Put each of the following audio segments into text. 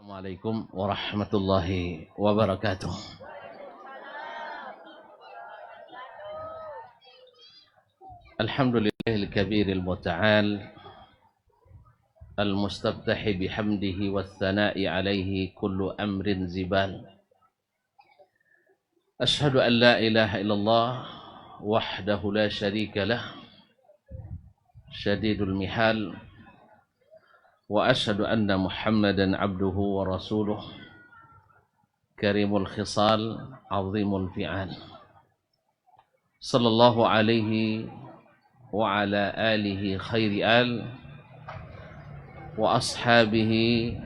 Assalamualaikum warahmatullahi wabarakatuh. Alhamdulillahil kabiril muta'al al-mustabtahi bihamdihi wath-thana'i alaihi kullu amrin zibal. Ashhadu an la ilaha illallah wahdahu la syarika lah syadidul mihal wa ashhadu anna Muhammadan abduhu wa rasuluh karimul khisal azimul fi'al sallallahu alaihi wa ala alihi khairi al wa ashabihi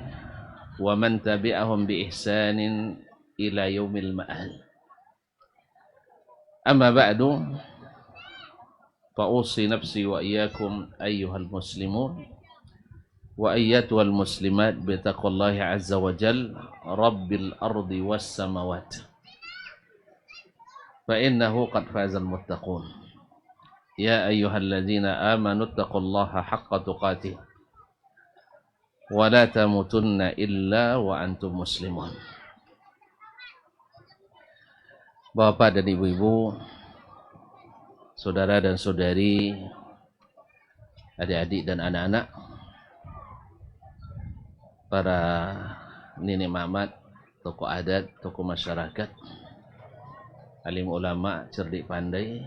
wa man tabi'ahum bi ihsanin ila yaumil ma'al. Amma ba'du, fa usi nafsi wa iyyakum ayyuhal muslimun wa ayyatuhal muslimat bi taqwallahi azza wa jal rabbil ardi was samawat fa innahu qad fazal muttaqun. Ya ayyuhalladzina amanu taqullaha haqqa tuqatih wa la tamutunna illa wa antum muslimun. Bapak dan ibu-ibu, saudara dan saudari, adik-adik dan anak-anak, para nenek mamat, tokoh adat, tokoh masyarakat, alim ulama, cerdik pandai,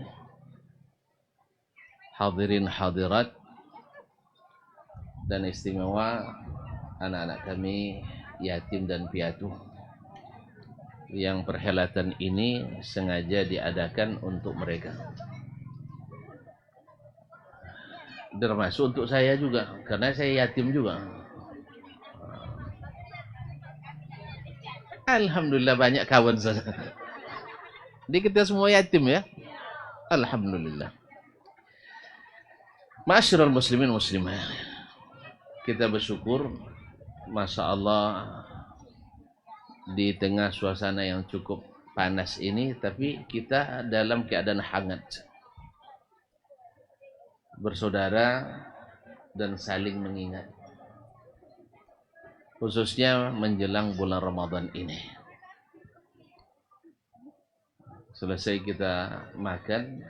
hadirin hadirat, dan istimewa anak-anak kami yatim dan piatu yang perhelatan ini sengaja diadakan untuk mereka, termasuk untuk saya juga karena saya yatim juga. Alhamdulillah banyak kawan saya. Jadi kita semua yatim ya. Alhamdulillah. Ma'asyiral muslimin muslimah. Kita bersyukur, Masya Allah, di tengah suasana yang cukup panas ini, tapi kita dalam keadaan hangat, bersaudara dan saling mengingat, khususnya menjelang bulan Ramadan ini. Selesai kita makan,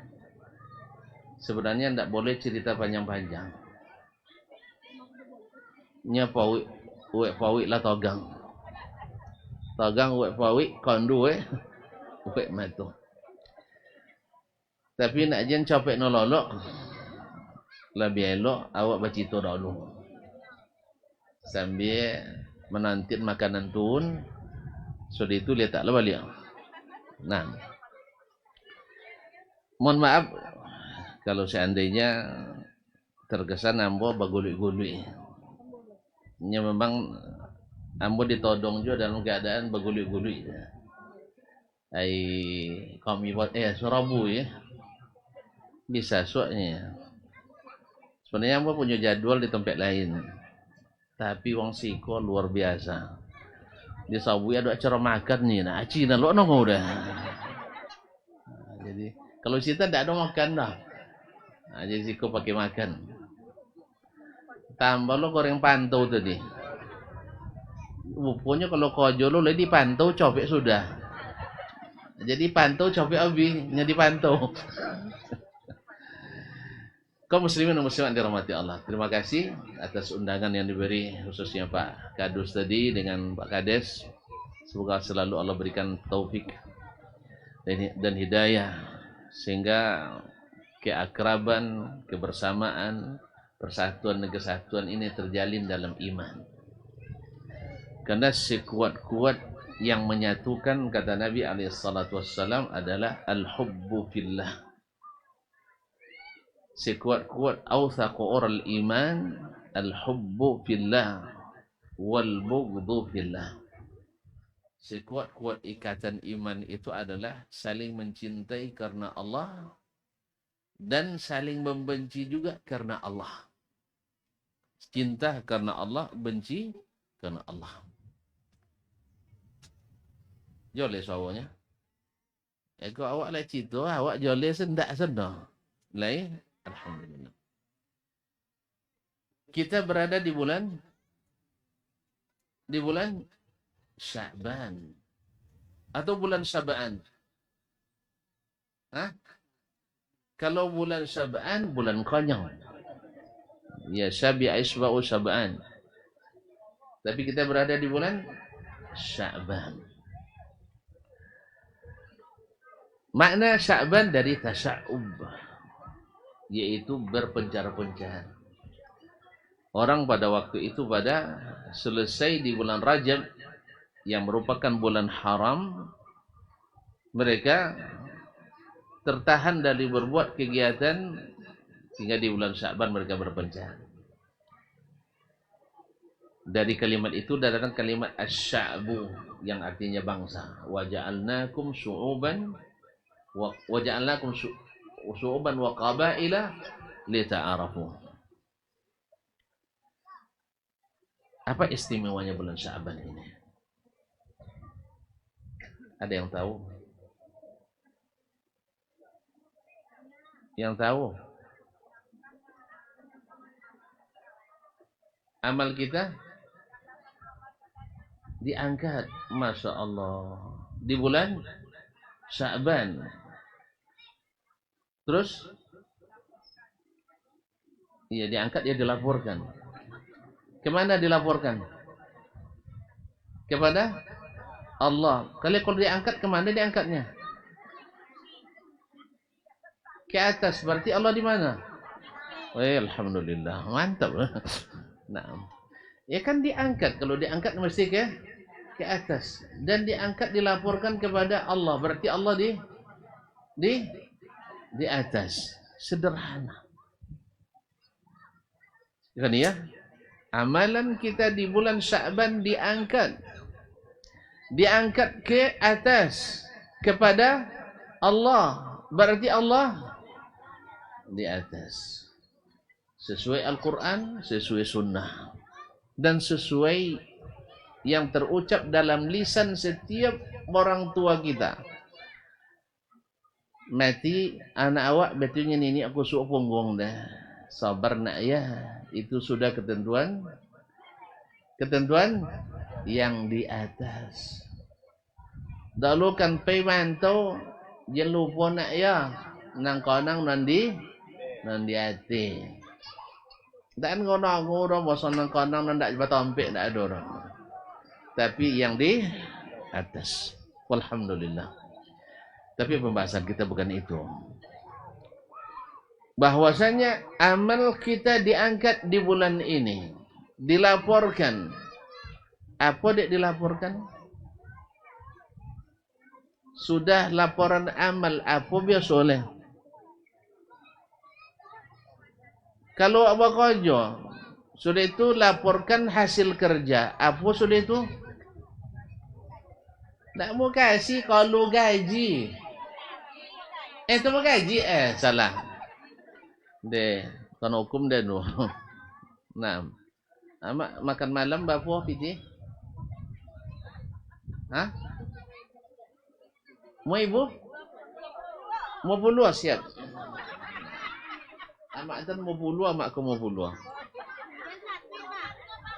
sebenarnya tidak boleh cerita panjang-panjang. Nya pawik lah togang uek pawik kondu uek matu. Tapi nak jen copek nololok lebih elok awak bacito dulu sambil menanti makanan tun, sudah itu letaklah balik. Nah, mohon maaf kalau seandainya terkesan ambo bagului-gului. Nya memang ambo ditodong juga dalam keadaan bagului-gului. Ai kami buat Surabu ya. Bisa soalnya. Sebenarnya ambo punya jadwal di tempat lain. Tapi wong siko luar biasa. Di Sabu ada acara makan nih, nah Cina lo nongol udah. Jadi kalau kita tidak ada makan dah. Nah, jadi siko pakai makan. Tambah lo goreng pantau tadi. Pokoknya kalau kojo lo lagi dipantau copek sudah. Jadi pantau copek abi, nya dipantau. Kaum muslimin dan muslimat dirahmati Allah. Terima kasih atas undangan yang diberi khususnya Pak Kadus tadi dengan Pak Kades. Semoga selalu Allah berikan taufik dan hidayah sehingga keakraban, kebersamaan, persatuan dan kesatuan ini terjalin dalam iman. Karena sekuat-kuat yang menyatukan, kata Nabi SAW, adalah al-hubbu fillah. Sekuat-kuat awthaqu oral iman al-hubbu fillah wal bughdhu fillah. Sekuat-kuat ikatan iman itu adalah saling mencintai karena Allah dan saling membenci juga karena Allah. Cinta karena Allah, benci karena Allah. Joleh sawanya. Kalau awak lah cita, awak joleh sendak sendak. Lain, alhamdulillah. Kita berada di bulan Sya'ban atau bulan Sya'ban? Hah? Kalau bulan Sya'ban, bulan konyol. Ya, Syabi'a isba'u Sya'ban. Tapi kita berada di bulan Sya'ban. Makna Sya'ban dari tasya'ub, yaitu berpencar-pencar. Orang pada waktu itu pada selesai di bulan Rajab yang merupakan bulan haram, mereka tertahan dari berbuat kegiatan sehingga di bulan Sya'ban mereka berpencar. Dari kalimat itu datang kalimat asy-sya'bu yang artinya bangsa. Wa ja'alnakum syu'uban wa qabaila lita'arafu. Apa istimewanya bulan Sya'ban ini? Ada yang tahu? Yang tahu? Amal kita diangkat, Masya Allah, di bulan Sya'ban. Terus iya diangkat, dia dilaporkan. Kemana dilaporkan? Kepada Allah. Kalau diangkat, kemana diangkatnya? Ke atas. Berarti Allah di mana? Alhamdulillah, mantap. Nah, ya kan diangkat. Kalau diangkat mesti ke atas, dan diangkat dilaporkan kepada Allah. Berarti Allah di atas. Sederhana. Kan ya? Amalan kita di bulan Sya'ban diangkat ke atas kepada Allah. Berarti Allah di atas. Sesuai Al-Quran, sesuai Sunnah, dan sesuai yang terucap dalam lisan setiap orang tua kita. Mati anak awak betulnya nini aku suruh punggung dah. Sabar nak ya. Itu sudah ketentuan yang di atas. Dahulu kan payment tu jangan lupa nak ya. Nang konang nanti hati. Dan ngono bosan nang konang nang dak batampik dak ada orang. Tapi yang di atas. Walhamdulillah. Tapi pembahasan kita bukan itu. Bahwasanya amal kita diangkat di bulan ini, dilaporkan. Apa dia dilaporkan? Sudah laporan amal apa biasa oleh? Kalau apa kerja, sudah itu laporkan hasil kerja. Apa sudah itu? Tak mau kasih kalau gaji. Itu mau gaji? Salah. Deh, kan hukum deh nu. Nah, makan malam bapak piti? Hah? Mau ibu? Mau puluh siap. Amak dan mau puluh, amak aku mau puluh.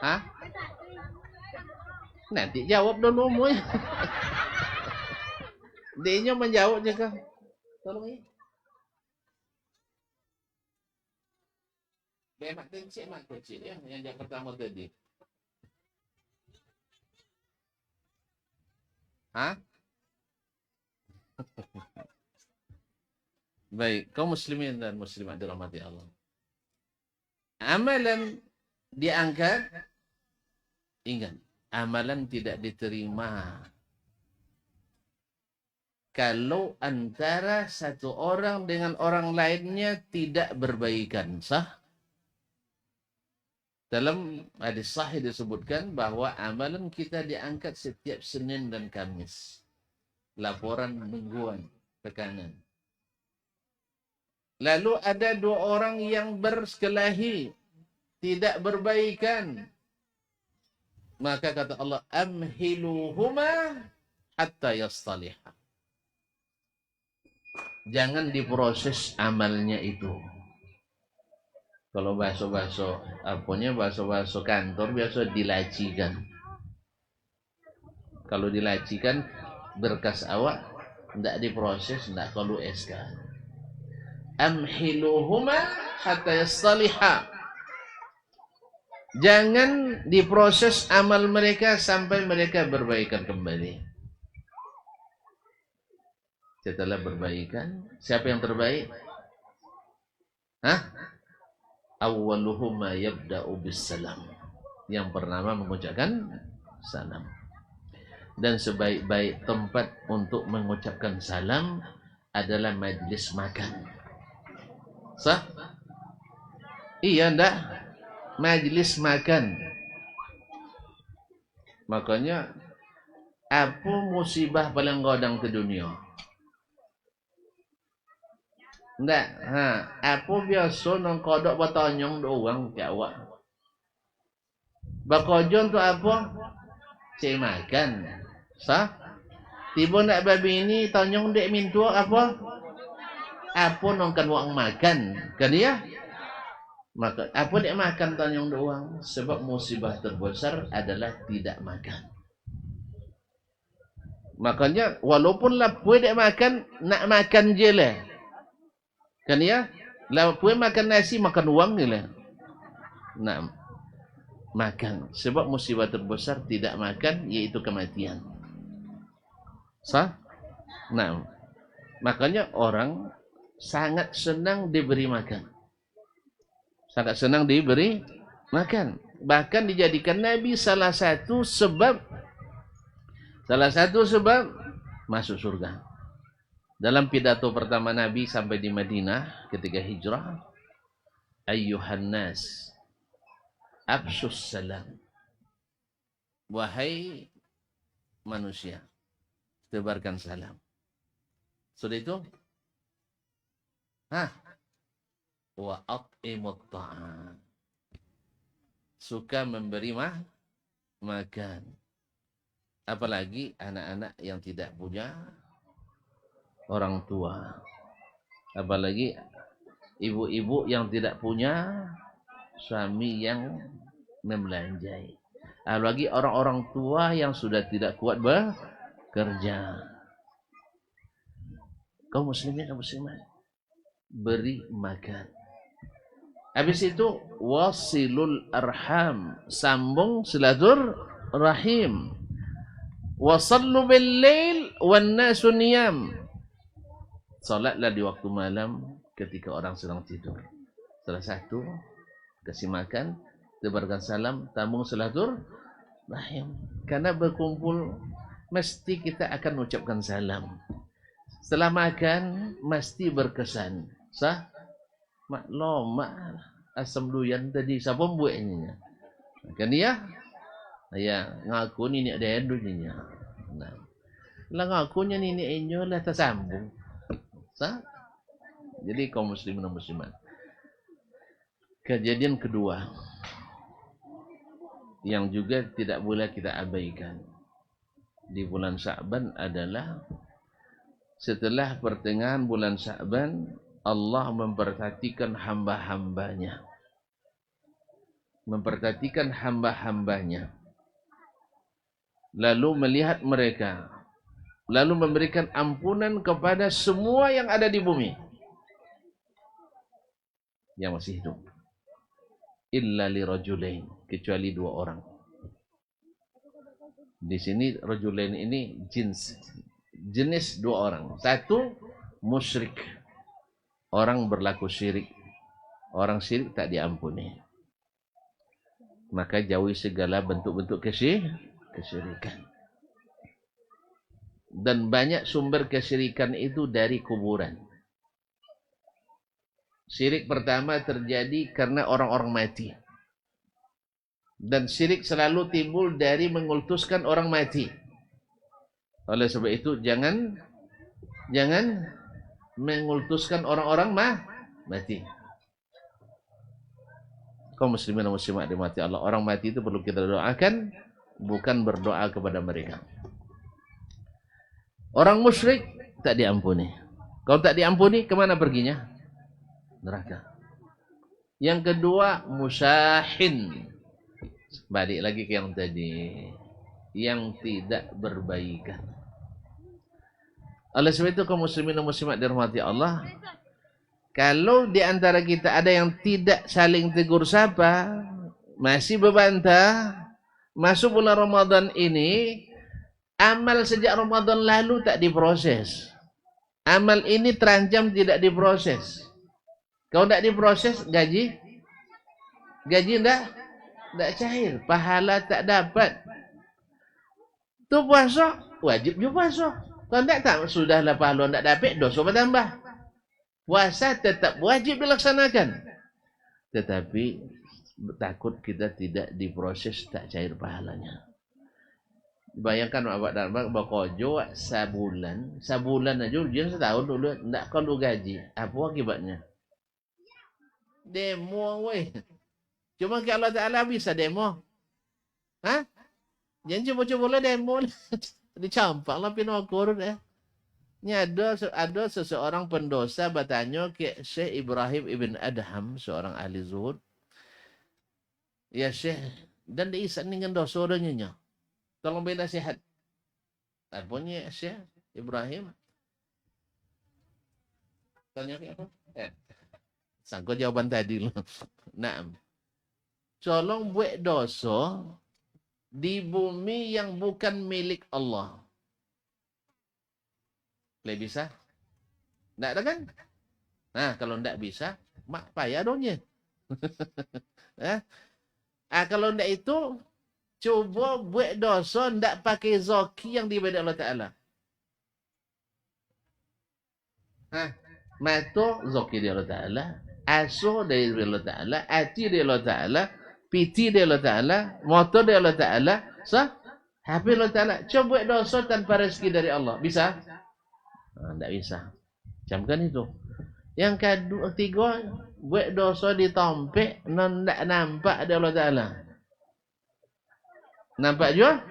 Hah? Nanti jawab dulu mu. Dia menjawab juga. Tolong ya. Mak kecil ya, yang pertama tadi. Hah? Baik, kaum muslimin dan muslimat dirahmati Allah. Amalan diangkat, ingat, amalan tidak diterima kalau antara satu orang dengan orang lainnya tidak berbaikan. Sah? Dalam hadis sahih disebutkan bahwa amalan kita diangkat setiap Senin dan Kamis. Laporan mingguan, tekanan. Lalu ada dua orang yang bersekelahi, tidak berbaikan. Maka kata Allah, amhiluhuma hatta yastaliha. Jangan diproses amalnya itu. Kalau bahasa kantor biasa dilacikan. Kalau dilacikan berkas awak tidak diproses, tidak perlu SK. Amhiluhuma hatta yastaliha. Jangan diproses amal mereka sampai mereka berbaikan kembali. Setelah berbaikan, siapa yang terbaik? Hah? Awwaluhuma yabda'u bis-salam. Yang pertama mengucapkan salam. Dan sebaik-baik tempat untuk mengucapkan salam adalah majlis makan. Sah? Iya ndak? Majlis makan. Makanya apa musibah paling godang ke dunia? Ndak, apa biasa nang kodok batonyong doang ke awak. Bakojon tu apa? Cek makan. Sah? Tiba nak babi ini tonyong dek mintu apa? Apa nongkan uang makan? Kan ya? Maka apa dek makan tonyong doang? Sebab musibah terbesar adalah tidak makan. Makanya walaupun lapue dek makan, nak makan je lah. Kan ya? Lapue makan nasi, makan uang je lah. Nah, makan. Sebab musibah terbesar tidak makan, yaitu kematian. Sah? Nah, makanya orang sangat senang diberi makan. Sangat senang diberi makan. Bahkan dijadikan Nabi salah satu sebab masuk surga. Dalam pidato pertama Nabi sampai di Madinah ketika hijrah, ayyuhan nas, afsus salam. Wahai manusia, tebarkan salam. Sudah itu? Wa at'imut ta'am. Suka memberi makan. Apalagi anak-anak yang tidak punya orang tua. Apalagi ibu-ibu yang tidak punya suami yang membelanjai. Apalagi orang-orang tua yang sudah tidak kuat bekerja. Kaum muslimin dan muslimat, beri makan. Habis itu wasilul arham, sambung silaturahim. Wasallu bil lail wan nasu niyam. Salatlah di waktu malam ketika orang sedang tidur. Salah satu kasih makan, tebarkan salam, tambung silaturahim. Karena berkumpul mesti kita akan ucapkan salam. Setelah makan mesti berkesan. Sah? Mak asam duyan tadi siapa buatnya? Kan dia? Ya, ngaku ni ada endunya. Nah. Lah ngakunya ni enyo lah tersambung. Sah? Jadi kaum muslimin dan muslimat. Kejadian kedua yang juga tidak boleh kita abaikan di bulan Sya'ban adalah setelah pertengahan bulan Sya'ban, Allah memperhatikan hamba-hambanya. Memperhatikan hamba-hambanya. Lalu melihat mereka. Lalu memberikan ampunan kepada semua yang ada di bumi. Yang masih hidup. Illa li rajulain. Kecuali dua orang. Di sini rajulain ini jenis dua orang. Satu, musyrik. Orang berlaku syirik. Orang syirik tak diampuni. Maka jauhi segala bentuk-bentuk kesyirikan. Dan banyak sumber kesyirikan itu dari kuburan. Syirik pertama terjadi karena orang-orang mati. Dan syirik selalu timbul dari mengultuskan orang mati. Oleh sebab itu jangan mengultuskan orang-orang mati. Kaum muslimin dan muslimat dimati Allah, orang mati itu perlu kita doakan, bukan berdoa kepada mereka. Orang musyrik tak diampuni. Kalau tak diampuni, kemana perginya? Neraka. Yang kedua, musyahin. Balik lagi ke yang tadi. yang tidak berbaikan. Oleh sebab itu kaum muslimin dan muslimat dirahmati Allah, kalau di antara kita ada yang tidak saling tegur sapa, masih berbantah, masuk bulan Ramadan ini, amal sejak Ramadan lalu tak diproses. Amal ini terancam tidak diproses. Kalau tidak diproses, gaji tidak cair, pahala tak dapat. Tu puasa, wajib juga puasa. Kalau tak sudahlah pahala tidak dapat, dosa bertambah. Puasa tetap wajib dilaksanakan. Tetapi takut kita tidak diproses, tak cair pahalanya. Bayangkan awak dan awak bekerja sebulan aja ujian setahun dulu tak kalau gaji. Apa akibatnya? Demo weh. Cuma kalau Allah Ta'ala bisa demo. Hah? Jangan cuba-cuba lah demo. Dicampaklah pinokur deh. Ini ada seseorang pendosa bertanya ke Syekh Ibrahim Ibn Adham, seorang ahli zuhud. Ya Syekh, dan diisan dengan dosa adanya. Tolong beri nasihat. Apanya Syekh Ibrahim? Tanya ke apa? Sangka jawaban tadi loh. Naam. Tolong buat dosa di bumi yang bukan milik Allah. Boleh bisa? Tak ada kan? Nah, kalau tak bisa, mak payah dongnya. Kalau tak itu, cuba buat dosa tak pakai zaki yang diberi Allah Ta'ala. Mata zaki dari Allah Ta'ala, asuh dari Allah Ta'ala, hati dari Allah Ta'ala, piti dari Allah Ta'ala, motor dari Allah Ta'ala, HP Allah Ta'ala. Coba buat dosa tanpa rezeki dari Allah. Bisa? Tak bisa. Camkan itu. Yang ketiga, buat dosa ditompek, tak nampak dari Allah Ta'ala. Nampak juga?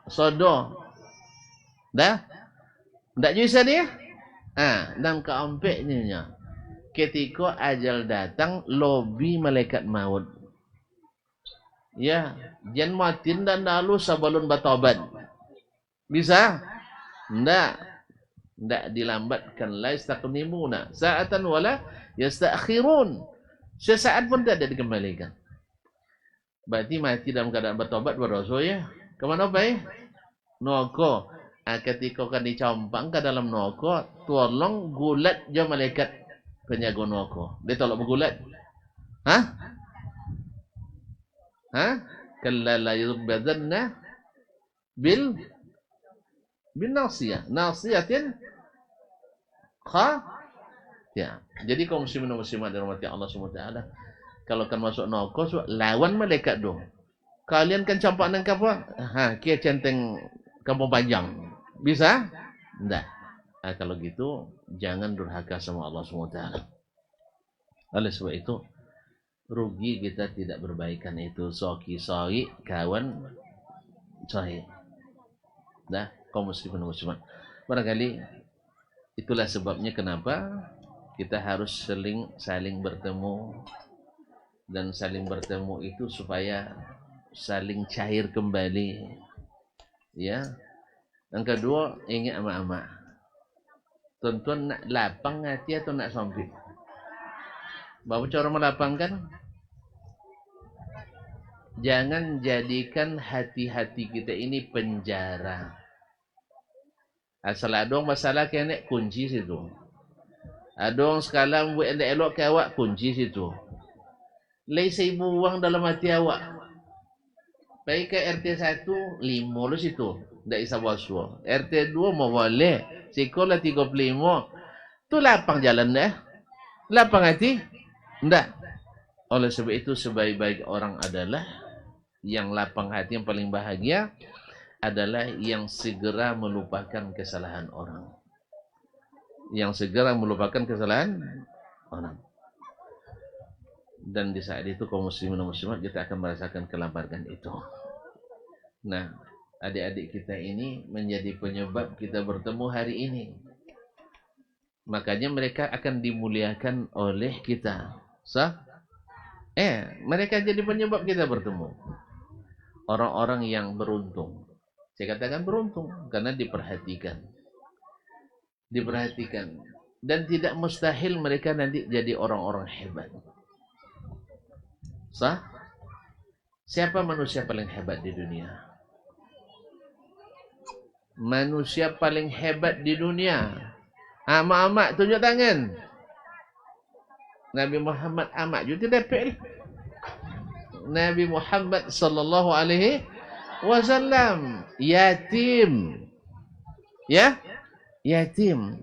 Sodo. Dah? Tak bisa dia? Dan keompeknya. Ketika ajal datang, lobi malaikat maut. Ya, jangan matin dan lalu sebelum bertobat. Bisa? Tidak dilambatkan. La yastaqnimuna sa'atan wala yastakhirun. Sesaat pun tidak dikembalikan. Berarti mati dalam keadaan bertobat berdosa ya. Kemana baik? Neraka. Ketika akan dicampang ke dalam neraka, tolong gulat je malaikat penjaga neraka. Dia tolong bergulat. Kalla la yubadzanna bil nasiyah. Nasiyatin ya. Jadi kaum muslimin dan muslimat dirahmati Allah SWT, kalau kan masuk neraka, lawan malaikat dong. Kalian kan campak nang apa? Kia centeng kampung panjang. Bisa? Tidak. Kalau gitu, jangan durhaka sama Allah SWT. Oleh sebab itu, rugi kita tidak berbaikan itu. Soki, kawan, sohi. Dah, kaum muslimin dan muslimat. Barangkali itulah sebabnya kenapa kita harus saling bertemu. Dan saling bertemu itu supaya saling cair kembali. Ya. Yang kedua, ingat ama-ama. Tuan-tuan nak lapang hati atau nak sempit? Bapak cara melapangkan? Jangan jadikan hati-hati kita ini penjara. Asal ada masalah kena kunci situ. Ada orang sekarang buat elok ke awak, kunci situ. Saya buang dalam hati awak. Baik ke RT 1, 5 lu situ. Tak bisa waswa. RT 2 mau boleh. Sekolah 35. Tu lapang jalan dah. Lapang hati? Tak. Oleh sebab itu sebaik-baik orang adalah yang lapang hati, yang paling bahagia adalah yang segera melupakan kesalahan orang. Yang segera melupakan kesalahan orang. Dan di saat itu kaum muslimin dan muslimat kita akan merasakan kelabaran itu. Nah, adik-adik kita ini menjadi penyebab kita bertemu hari ini. Makanya mereka akan dimuliakan oleh kita. Mereka jadi penyebab kita bertemu. Orang-orang yang beruntung. Saya katakan beruntung karena diperhatikan. Dan tidak mustahil mereka nanti jadi orang-orang hebat. Sah? Siapa manusia paling hebat di dunia? Manusia paling hebat di dunia. Amak-amak tunjuk tangan. Nabi Muhammad amak juga dapat. Nabi Muhammad sallallahu alaihi wasallam yatim. Ya? Yatim.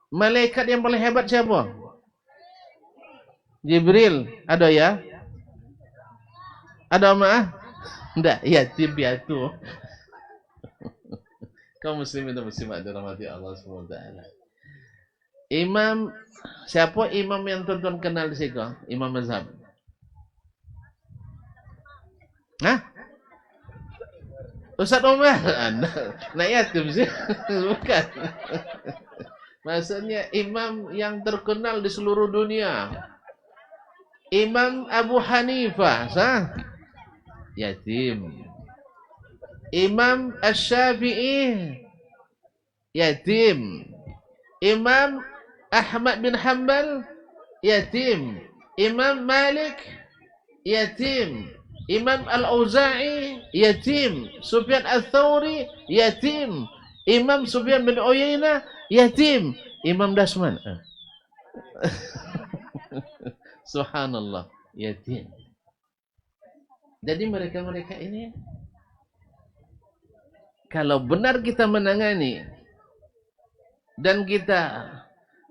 Malaikat yang paling hebat siapa? Jibril. Ada ya? Ada mah? Enggak, yatim piatu. Kaum muslimin dan muslimat dirahmati Allah SWT. Imam, siapa imam yang tuan-tuan kenal di situ? Imam mazhab. Hah? Ustaz Umar? Nak yatim sih? Bukan. Maksudnya imam yang terkenal di seluruh dunia. Imam Abu Hanifah, sah? Yatim. Imam Asy-Syafi'i yatim. Imam Ahmad bin Hanbal yatim. Imam Malik yatim. Imam Al-Auza'i yatim. Sufyan Ats-Tsauri yatim. Imam Sufyan bin Uyainah yatim. Imam Dasman subhanallah yatim. Jadi mereka-mereka ini kalau benar kita menangani dan kita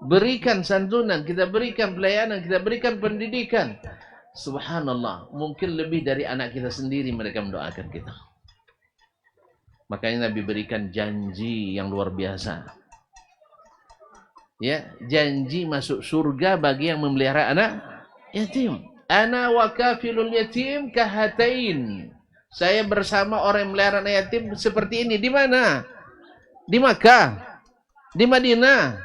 berikan santunan, kita berikan pelayanan, kita berikan pendidikan, subhanallah, mungkin lebih dari anak kita sendiri mereka mendoakan kita. Makanya Nabi berikan janji yang luar biasa. Ya, janji masuk surga bagi yang memelihara anak yatim. Ana wa kafilul yatim kahatain. Saya bersama orang yang melihara anak yatim seperti ini. Di mana? Di Makkah, di Madinah,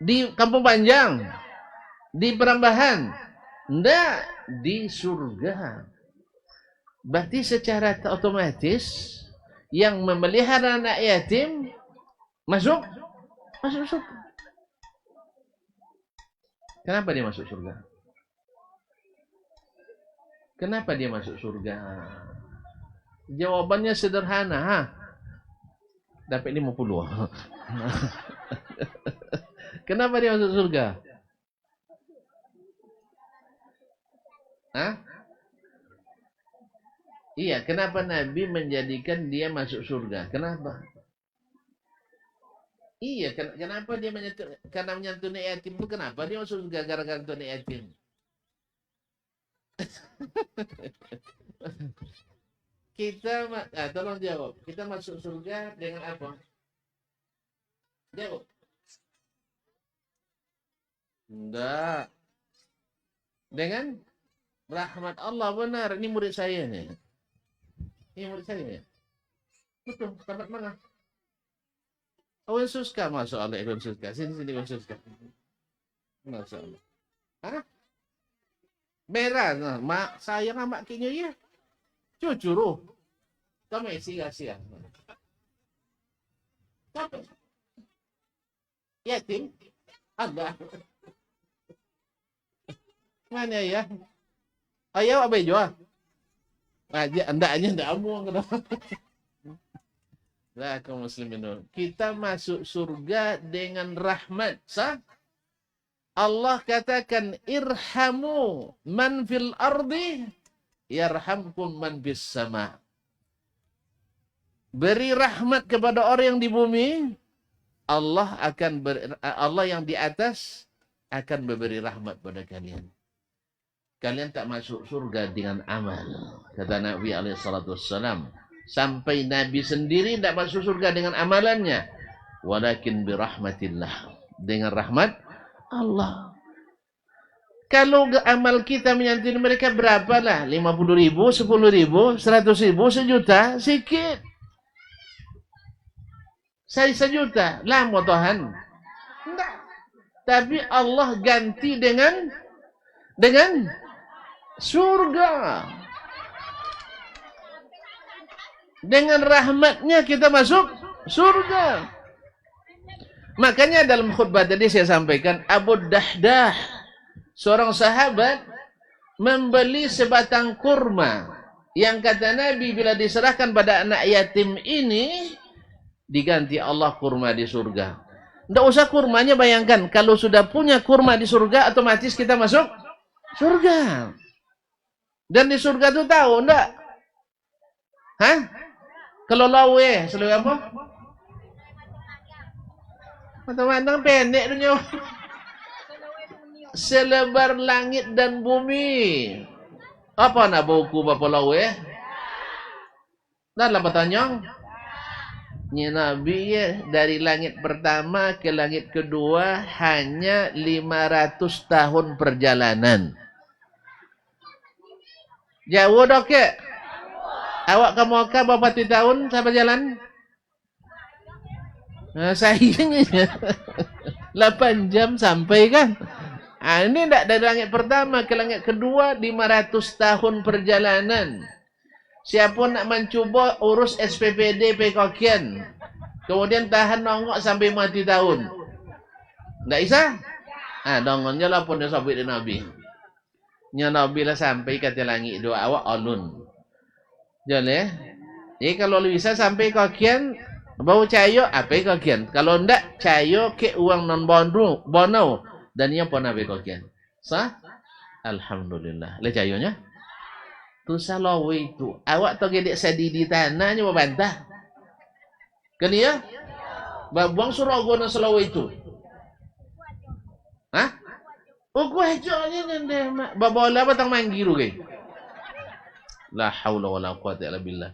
di Kampung Panjang, di Perambahan. Enggak, di surga. Berarti secara otomatis yang memelihara anak yatim masuk surga. Kenapa dia masuk surga? Kenapa dia masuk surga? Jawabannya sederhana, ha? Dapat 50. Kenapa dia masuk surga? Hah? Iya, kenapa Nabi menjadikan dia masuk surga? Kenapa? Iya, kenapa dia menyantuni yatim itu? Kenapa dia masuk surga gara-gara nyantuni yatim? Tolong jawab. Kita masuk surga dengan apa? Jawab. Enggak. Dengan rahmat Allah, benar. Ini murid saya nih. Ini murid saya nih. Betul, tempat mana? Oh, Suska, masya Allah, Ibn Suska. Sini, Ibn Suska. Masya Allah. Hah? Merah, nah, mak saya ngamak kinyo ya. Cucuru. Kami sia-sia. Tapi yatim ada. Mana ya? Ayo apa jual? Aja andaknya ndak amu kenapa? Lah kaum muslimin, kita masuk surga dengan rahmat, sah? Allah katakan irhamu man fil ardi yarhamkum man bis sama. Beri rahmat kepada orang yang di bumi, Allah yang di atas akan memberi rahmat pada kalian. Kalian tak masuk surga dengan amal, kata Nabi alaihi salatu wassalam. Sampai Nabi sendiri tidak masuk surga dengan amalannya, walakin birahmatillah, dengan rahmat Allah. Kalau amal kita menyantuni mereka berapalah? 50.000, 10.000, 100.000, 1 juta, sikit. Saya 1 juta, lama Tuhan. Enggak. Tapi Allah ganti dengan surga. Dengan rahmatnya kita masuk surga. Makanya dalam khutbah tadi saya sampaikan, Abu Dahdah, seorang sahabat, membeli sebatang kurma yang kata Nabi bila diserahkan pada anak yatim ini diganti Allah kurma di surga. Tidak usah kurmanya, bayangkan kalau sudah punya kurma di surga otomatis kita masuk surga. Dan di surga itu tahu enggak? Hah? Kalau lawe selalu apa? Mata-mata pendek dunia. Selebar langit dan bumi. Apa nak buku bapa lawe? Dan apa tanya? Ni Nabi ya, dari langit pertama ke langit kedua hanya 500 tahun perjalanan. Jauh dok ya? Awak ke Mekah berapa tahun saya berjalan? Nah, sayangnya 8 jam sampai kan? Ini tidak dari langit pertama ke langit kedua 500 tahun perjalanan. Siapa nak mencuba urus SPPD Pekokian, kemudian tahan nongok sampai mati tahun. Tidak bisa? Dongonnya lah pun dia sabit di Nabi. Nya Nabi lah sampai kata langit doa awak alun. Jangan ya. Jadi kalau bisa sampai Kokian bau cayo apa Kokian. Kalau ndak cayo ke uang non bono dan ia pun apa Kokian. Sah? Alhamdulillah. Le cayonya? Tu salawe itu. Awak tu gedek sadi di tanahnya membantah. Kan ya? Buang surau guna salawe itu. Hah? Oh gua aja ni babola batang manggiru ke. La haula wala quwata illa billah.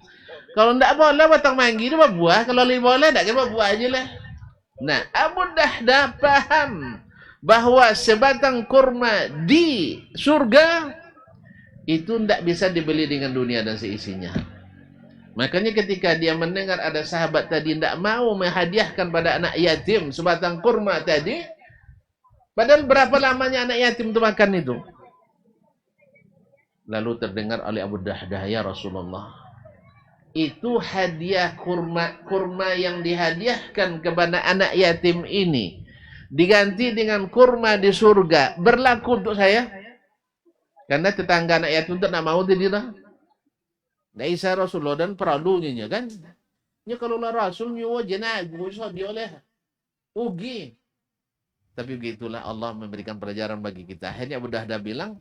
Kalau ndak bola batang manggiru buah, kalau li bola ndak kira buah aja lah. Nah, Abu Dahdah paham bahwa sebatang kurma di surga itu ndak bisa dibeli dengan dunia dan seisinya. Makanya ketika dia mendengar ada sahabat tadi ndak mau menghadiahkan pada anak yatim sebatang kurma tadi, padahal berapa lamanya anak yatim itu makan itu? Lalu terdengar oleh Abu Dahdah, ya Rasulullah, itu hadiah kurma yang dihadiahkan kepada anak yatim ini diganti dengan kurma di surga, berlaku untuk saya? Karena tetangga anak yatim itu tak mau tidak. Tidak bisa Rasulullah dan peradunya kan? Ya kalau Rasul nyuwa jenah, bisa dia oleh ugi. Tapi begitulah Allah memberikan pelajaran bagi kita. Akhirnya Abu Dahdah bilang,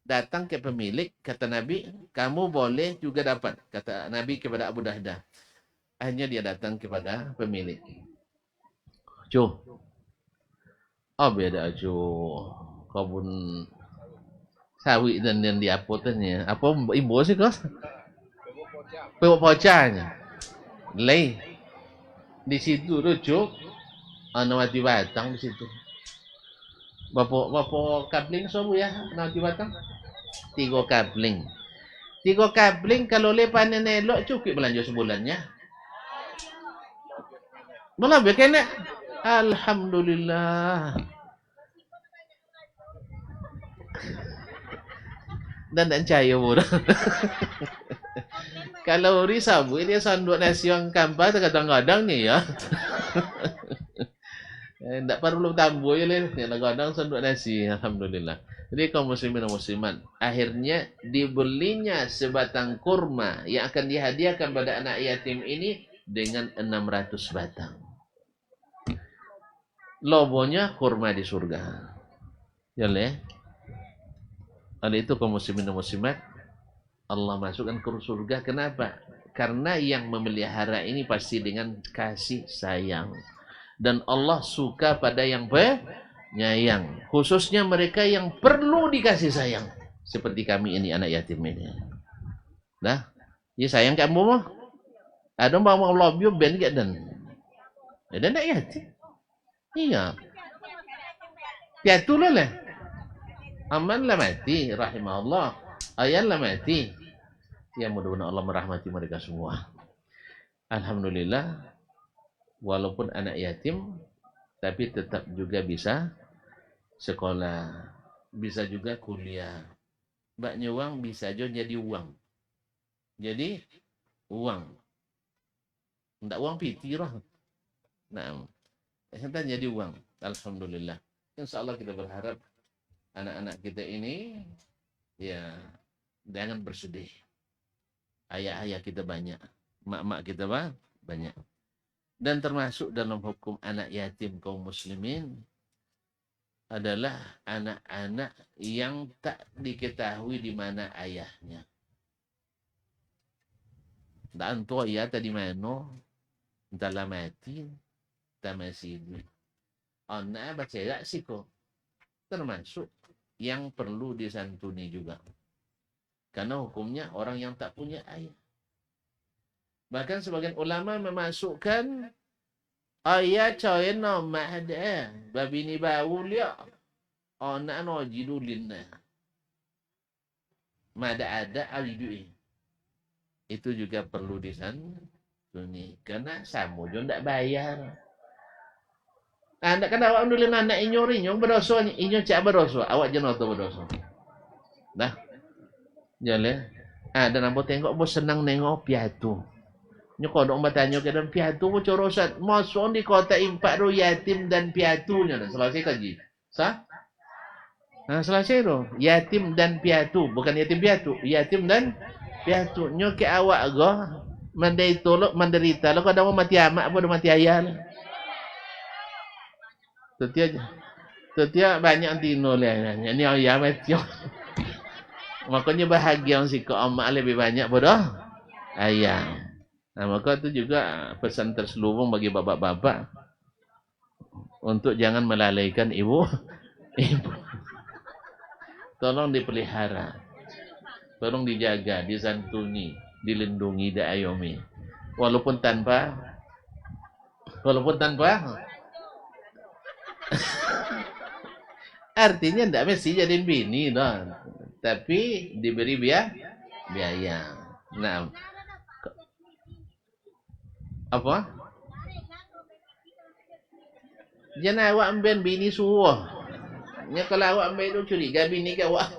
datang ke pemilik, kata Nabi, kamu boleh juga dapat, kata Nabi kepada Abu Dahdah. Akhirnya dia datang kepada pemilik. Cuh, beda cuh, kebun sawit dan yang diapotannya, apa imbo sih kos? Pewok pocahnya, leh, di situ tuh cuh, mati batang di situ. Bapak kabling sobu ya, nanti batang. 3 kabling. 3 kabling kalau le panen elok cukup belanja sebulannya. Boleh kena. Alhamdulillah. Dan cayo murah. Kalau risabu dia sanduk nasi yang kampar kadang-kadang nih ya. Tidak perlu tambuh ya le, kadang-kadang sanduk nasi, alhamdulillah. Jadi kaum muslimin dan muslimat, akhirnya dibelinya sebatang kurma yang akan dihadiahkan pada anak yatim ini dengan 600 batang. Lobonya kurma di surga. Ya le. Oleh itu kaum muslimin dan muslimat, Allah masukkan ke surga. Kenapa? Karena yang memelihara ini pasti dengan kasih sayang. Dan Allah suka pada yang penyayang, khususnya mereka yang perlu dikasih sayang, seperti kami ini anak yatim ini. Nah, ya sayang kamu mah. Ada mau love you ben gak dan. Ada anak yatim. Iya. Piatu lah. Aman lah mati, rahimahullah. Ayan lah mati. Ya mudah-mudahan Allah merahmati mereka semua. Alhamdulillah. Walaupun anak yatim, tapi tetap juga bisa sekolah, bisa juga kuliah. Mbaknya uang bisa aja jadi uang. Jadi uang. Ndak uang piti lah. Nah, hentan jadi uang. Alhamdulillah. Insyaallah kita berharap anak-anak kita ini ya jangan bersedih. Ayah-ayah kita banyak, mak-mak kita banyak. Dan termasuk dalam hukum anak yatim kaum muslimin adalah anak-anak yang tak diketahui di mana ayahnya. Dan tu ayah tadi mana, entahlah mati, tak masih hidup. Anak baca tak sih kok. Termasuk yang perlu disantuni juga. Karena hukumnya orang yang tak punya ayah. Bahkan sebagian ulama memasukkan ayah coy nama ada. Babi ni bau liak. Anak no jidulin. Mada ada alidui. Itu juga perlu disantuni. Karena samu jo ndak bayar. Anda kan awak nulin anak inyo berdosa. Inyo cak berdosa. Awak jenuh tu berdosa. Dah. Jalan. Dan nampak tengok bos senang nengok piatu. Nyo kodok bertanya ke dalam piatu mo corosan. Masuk di kota impak ro yatim dan piatunya. Selesai kaji. Sah? Nah, selesai ro. Yatim dan piatu. Bukan yatim piatu. Yatim dan piatu. Nyo ke awak go. Mandai tolok menderita. Lo kadang mau mati amak apa mati ayah. Setiap banyak tino lah. Ini ayah mati. Makanya bahagia si kau amak lebih banyak bodoh ayah. Nah, maka itu juga pesan terselubung bagi bapak-bapak untuk jangan melalaikan ibu. Tolong dipelihara, tolong dijaga, disantuni, dilindungi, diayomi. Walaupun tanpa artinya tidak mesti jadi bini, no. Tapi diberi biaya. Nah, apa? Jangan awak ambil bini suruh. Nya kalau awak ambil itu curiga bini ke awak.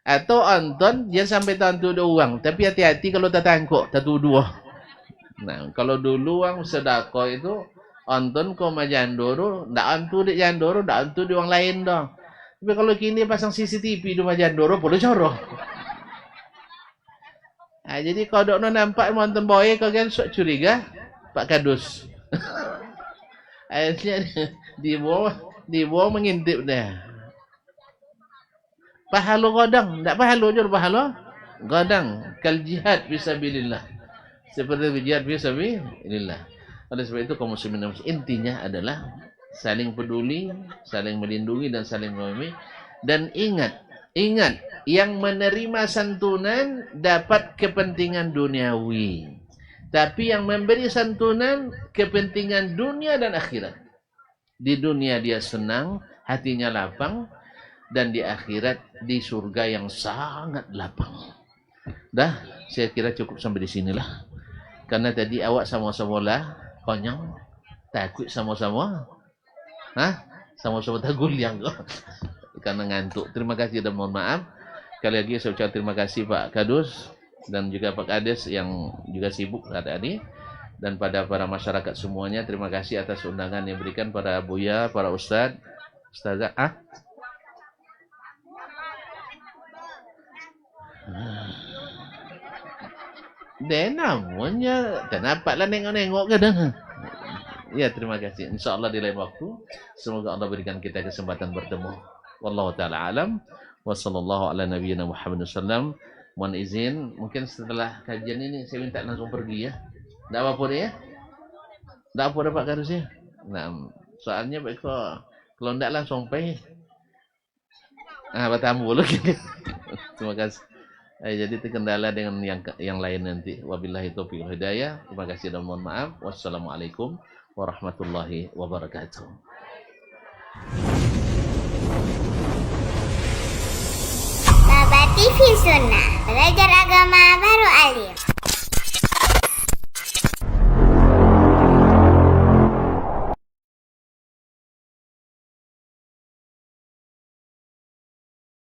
Atau Anton jangan sampai tentu ada uang, tapi hati-hati kalau tak tangkuk, tak tuduh. Nah, kalau dulu uang sedekah itu Anton kau majandoro, ndak antu di jandoro, ndak antu di orang lain dong. Tapi kalau kini pasang CCTV di majandoro, boleh coroh. Nah, jadi kalau nak nampak Anton boy, kau kan sok curiga, Pak Kadus. Akhirnya di bawah mengintip dah. Pahala godang, ndak pahala jur pahala godang. Kal jihad fisabilillah. Seperti jihad fisabilillah. Oleh sebab itu kaum muslimin intinya adalah saling peduli, saling melindungi dan saling memahami. Dan ingat yang menerima santunan dapat kepentingan duniawi. Tapi yang memberi santunan kepentingan dunia dan akhirat. Di dunia dia senang, hatinya lapang, dan di akhirat di surga yang sangat lapang. Dah, saya kira cukup sampai di sinilah. Karena tadi awak sama-sama lah konyol, takut sama-sama. Sama-sama takut yang karena ngantuk. Terima kasih dan mohon maaf. Sekali lagi saya ucapkan terima kasih Pak Kadus dan juga Pak Kades yang juga sibuk tadi. Dan pada para masyarakat semuanya, terima kasih atas undangan yang diberikan para buya, para ustazah. Dan namanya, kenapa lah nengok-nengok ke dah? Ya, terima kasih. InsyaAllah di lain waktu, semoga Allah berikan kita kesempatan bertemu. Wallahu ta'ala alam. Wa sallallahu ala nabiyyina Muhammad sallam. Mohon izin, mungkin setelah kajian ini saya minta langsung pergi ya. Tak apa-apa ya? Tak apa Pak Kadus ya? Nah, soalnya kalau tidak langsung pergi. Bertamu lagi. Terima kasih. Jadi terkendala dengan yang lain nanti. Wabillahi taufiq wal hidayah. Terima kasih dan mohon maaf. Wassalamualaikum warahmatullahi wabarakatuh. Baba TV Sunnah, belajar agama baru alim.